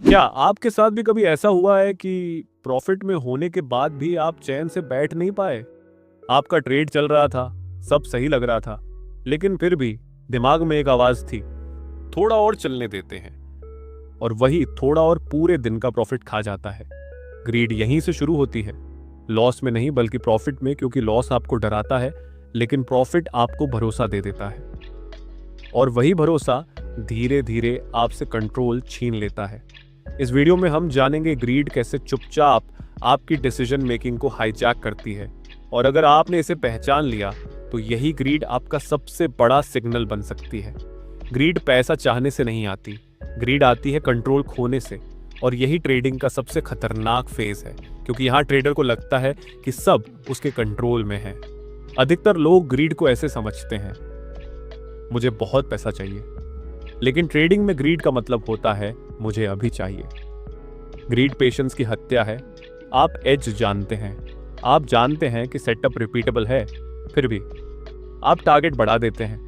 क्या आपके साथ भी कभी ऐसा हुआ है कि प्रॉफिट में होने के बाद भी आप चैन से बैठ नहीं पाए? आपका ट्रेड चल रहा था, सब सही लग रहा था, लेकिन फिर भी दिमाग में एक आवाज थी, थोड़ा और चलने देते हैं। और वही थोड़ा और पूरे दिन का प्रॉफिट खा जाता है। ग्रीड यहीं से शुरू होती है, लॉस में नहीं बल्कि प्रॉफिट में, क्योंकि लॉस आपको डराता है लेकिन प्रॉफिट आपको भरोसा दे देता है। और वही भरोसा धीरे धीरे आपसे कंट्रोल छीन लेता है। इस वीडियो में हम जानेंगे ग्रीड कैसे चुपचाप आपकी डिसीजन मेकिंग को हाईजैक करती है, और अगर आपने इसे पहचान लिया तो यही ग्रीड आपका सबसे बड़ा सिग्नल बन सकती है। ग्रीड पैसा चाहने से नहीं आती, ग्रीड आती है कंट्रोल खोने से। और यही ट्रेडिंग का सबसे खतरनाक फेज है, क्योंकि यहाँ ट्रेडर को लगता है कि सब उसके कंट्रोल में है। अधिकतर लोग ग्रीड को ऐसे समझते हैं, मुझे बहुत पैसा चाहिए। लेकिन ट्रेडिंग में ग्रीड का मतलब होता है मुझे अभी चाहिए। ग्रीड पेशेंस की हत्या है। आप एज जानते हैं, आप जानते हैं कि सेटअप रिपीटेबल है, फिर भी आप टारगेट बढ़ा देते हैं,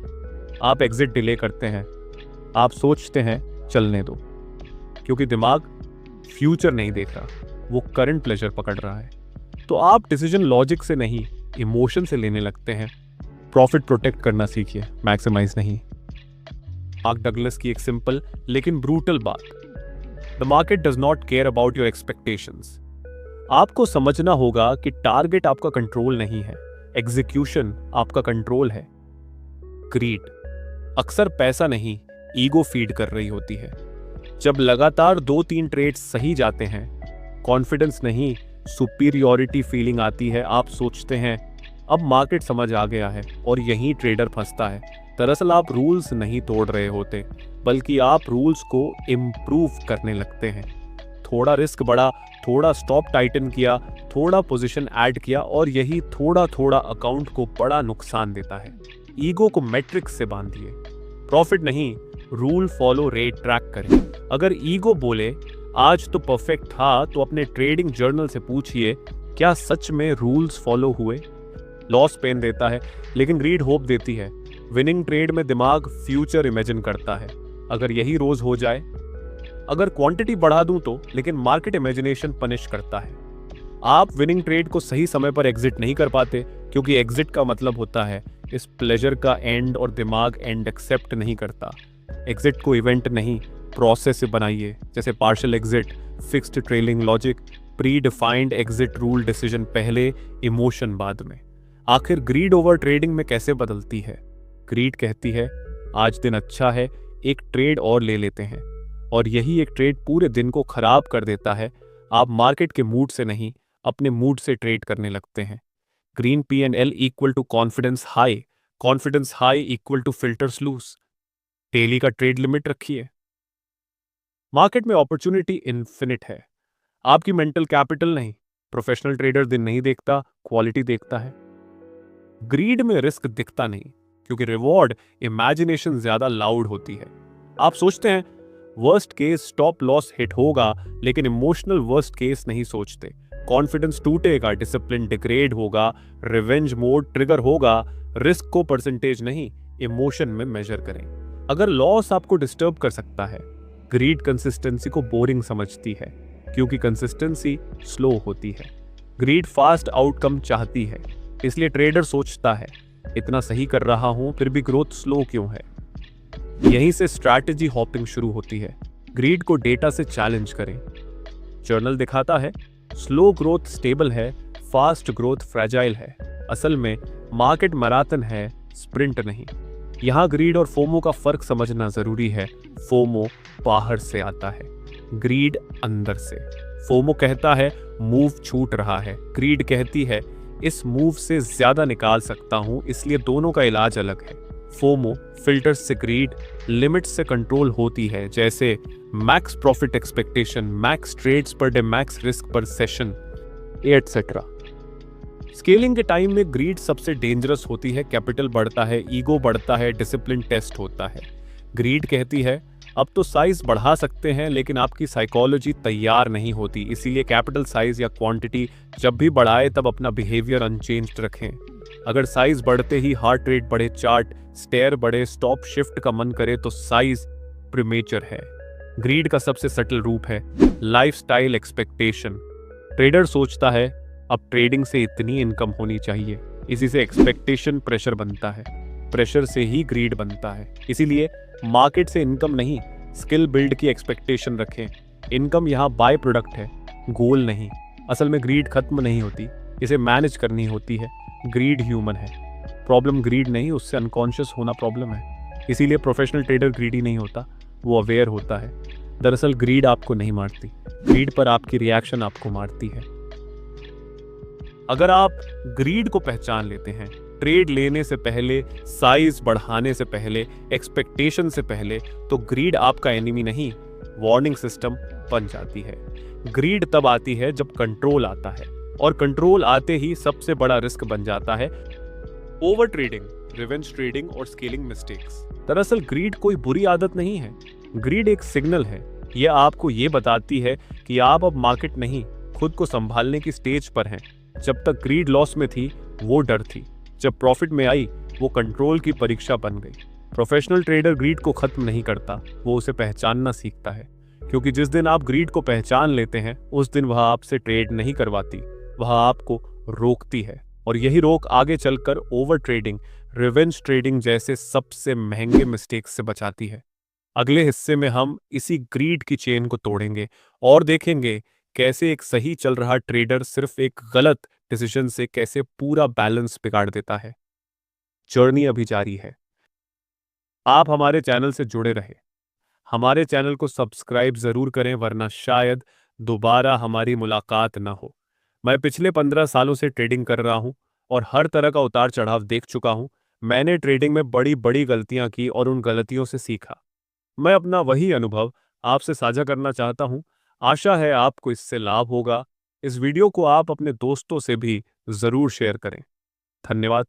आप एग्जिट डिले करते हैं, आप सोचते हैं चलने दो, क्योंकि दिमाग फ्यूचर नहीं देख रहा, वो करंट प्लेजर पकड़ रहा है। तो आप डिसीजन लॉजिक से नहीं, इमोशन से लेने लगते हैं। प्रॉफिट प्रोटेक्ट करना सीखिए, मैक्सिमाइज नहीं। मार्क डगलस की एक सिंपल लेकिन ब्रूटल बात, the market does not care about your expectations. आपको समझना होगा कि टारगेट आपका कंट्रोल नहीं है, एग्जीक्यूशन आपका कंट्रोल है। ग्रीड अक्सर पैसा नहीं, ईगो फीड कर रही होती है। जब लगातार 2-3 ट्रेड्स सही जाते हैं, कॉन्फिडेंस नहीं सुपीरियॉरिटी फीलिंग आती है। आप सोचते हैं अब मार्केट समझ आ गया है, और यहीं ट्रेडर फंसता है। दरअसल आप रूल्स नहीं तोड़ रहे होते, बल्कि आप रूल्स को इम्प्रूव करने लगते हैं। थोड़ा रिस्क बढ़ा, थोड़ा स्टॉप टाइटन किया, थोड़ा पोजीशन ऐड किया, और यही थोड़ा थोड़ा अकाउंट को बड़ा नुकसान देता है। ईगो को मैट्रिक्स से बांधिए, प्रॉफिट नहीं रूल फॉलो रेट ट्रैक करें। अगर ईगो बोले आज तो परफेक्ट था, तो अपने ट्रेडिंग जर्नल से पूछिए क्या सच में रूल्स फॉलो हुए। लॉस पेन देता है, लेकिन ग्रीड होप देती है। विनिंग ट्रेड में दिमाग फ्यूचर इमेजिन करता है, अगर यही रोज हो जाए, अगर क्वांटिटी बढ़ा दूं तो, लेकिन मार्केट इमेजिनेशन पनिश करता है। आप विनिंग ट्रेड को सही समय पर एग्जिट नहीं कर पाते, क्योंकि एग्जिट का मतलब होता है इस प्लेजर का एंड, और दिमाग एंड एक्सेप्ट नहीं करता। एग्जिट को इवेंट नहीं, प्रोसेस से बनाइए, जैसे partial exit, fixed trailing logic, pre defined exit rule, decision पहले, इमोशन बाद में। आखिर ग्रीड ओवर ट्रेडिंग में कैसे बदलती है? ग्रीड कहती है आज दिन अच्छा है, एक ट्रेड और ले लेते हैं, और यही एक ट्रेड पूरे दिन को खराब कर देता है। आप मार्केट के मूड से नहीं, अपने मूड से ट्रेड करने लगते हैं। Green P&L equal to confidence high equal to filters loose. Daily का ट्रेड लिमिट रखिए। मार्केट में अपॉर्चुनिटी इन्फिनिट है, आपकी मेंटल कैपिटल नहीं। प्रोफेशनल ट्रेडर दिन नहीं देखता, क्वालिटी देखता है। ग्रीड में रिस्क दिखता नहीं, क्योंकि रिवॉर्ड इमेजिनेशन ज्यादा लाउड होती है। आप सोचते हैं worst case stop loss hit होगा, लेकिन इमोशनल वर्स्ट केस नहीं सोचते। कॉन्फिडेंस टूटेगा, डिसिप्लिन डिग्रेड होगा, रिवेंज मोड ट्रिगर होगा। रिस्क को परसेंटेज नहीं, इमोशन में मेजर करें। अगर लॉस आपको डिस्टर्ब कर सकता है, ग्रीड कंसिस्टेंसी को बोरिंग समझती है, क्योंकि कंसिस्टेंसी स्लो होती है। ग्रीड फास्ट आउटकम चाहती है, इसलिए ट्रेडर सोचता है इतना सही कर रहा हूं फिर भी ग्रोथ स्लो क्यों है। यहीं से स्ट्रैटेजी हॉपिंग शुरू होती है। ग्रीड को डेटा से चैलेंज करें। जर्नल दिखाता है स्लो ग्रोथ स्टेबल है, फास्ट ग्रोथ फ्रेजाइल है। असल में मार्केट मैराथन है, स्प्रिंट नहीं। यहां ग्रीड और फोमो का फर्क समझना जरूरी है। फोमो बाहर से आता है, ग्रीड अंदर से। फोमो कहता है मूव छूट रहा है, ग्रीड कहती है इस मूव से ज्यादा निकाल सकता हूं, इसलिए दोनों का इलाज अलग है। फोमो फिल्टर्स से ग्रीड, लिमिट्स से कंट्रोल होती है, जैसे max profit expectation, max trades per day, max risk per session, etcetera. Scaling के टाइम में ग्रीड सबसे डेंजरस होती है। कैपिटल बढ़ता है, ईगो बढ़ता है, डिसिप्लिन टेस्ट होता है। ग्रीड कहती है अब तो साइज बढ़ा सकते हैं, लेकिन आपकी साइकोलॉजी तैयार नहीं होती, इसीलिए कैपिटल साइज या क्वांटिटी जब भी बढ़ाए तब अपना बिहेवियर अनचेंज्ड रखें। अगर साइज बढ़ते ही हार्ट रेट बढ़े, चार्ट स्टेयर बढ़े, स्टॉप शिफ्ट का मन करे, तो साइज प्रीमेचर है। ग्रीड का सबसे सटल रूप है लाइफस्टाइल एक्सपेक्टेशन। ट्रेडर सोचता है अब ट्रेडिंग से इतनी इनकम होनी चाहिए, इसी से एक्सपेक्टेशन प्रेशर बनता है, प्रेशर से ही ग्रीड बनता है। इसीलिए मार्केट से इनकम नहीं, स्किल बिल्ड की एक्सपेक्टेशन रखें। इनकम यहाँ बाय प्रोडक्ट है, गोल नहीं। असल में ग्रीड खत्म नहीं होती, इसे मैनेज करनी होती है। ग्रीड ह्यूमन है, प्रॉब्लम ग्रीड नहीं, उससे अनकॉन्शियस होना प्रॉब्लम है। इसीलिए प्रोफेशनल ट्रेडर ग्रीडी नहीं होता, वो अवेयर होता है। दरअसल ग्रीड आपको नहीं मारती, ग्रीड पर आपकी रिएक्शन आपको मारती है। अगर आप ग्रीड को पहचान लेते हैं, ट्रेड लेने से पहले, साइज बढ़ाने से पहले, एक्सपेक्टेशन से पहले, तो ग्रीड आपका एनिमी नहीं, वार्निंग सिस्टम बन जाती है। ग्रीड तब आती है जब कंट्रोल आता है, और कंट्रोल आते ही सबसे बड़ा रिस्क बन जाता है ओवर ट्रेडिंग, रिवेंज ट्रेडिंग और स्केलिंग मिस्टेक्स। दरअसल ग्रीड कोई बुरी आदत नहीं है, ग्रीड एक सिग्नल है। यह आपको ये बताती है कि आप अब मार्केट नहीं, खुद को संभालने की स्टेज पर हैं। जब तक ग्रीड लॉस में थी वो डर थी, जब प्रॉफिट में आई वो कंट्रोल की परीक्षा बन गई। प्रोफेशनल ट्रेडर ग्रीड को खत्म नहीं करता, वो उसे पहचानना सीखता है। क्योंकि जिस दिन आप ग्रीड को पहचान लेते हैं, उस दिन वह आपसे ट्रेड नहीं करवाती, वह आपको रोकती है। और यही रोक आगे चलकर ओवर ट्रेडिंग, रिवेंज ट्रेडिंग जैसे सबसे महंगे मिस्टेक्स से बचाती है। अगले हिस्से में हम इसी ग्रीड की चेन को तोड़ेंगे और देखेंगे कैसे एक सही चल रहा ट्रेडर सिर्फ एक गलत डिसीजन से कैसे पूरा बैलेंस बिगाड़ देता है। जर्नी अभी जारी है, आप हमारे चैनल से जुड़े रहे, हमारे चैनल को सब्सक्राइब जरूर करें, वरना शायद दोबारा हमारी मुलाकात ना हो। मैं पिछले 15 सालों से ट्रेडिंग कर रहा हूं और हर तरह का उतार चढ़ाव देख चुका हूं। मैंने ट्रेडिंग में बड़ी बड़ी गलतियां की और उन गलतियों से सीखा। मैं अपना वही अनुभव आपसे साझा करना चाहता हूं। आशा है आपको इससे लाभ होगा। इस वीडियो को आप अपने दोस्तों से भी जरूर शेयर करें। धन्यवाद।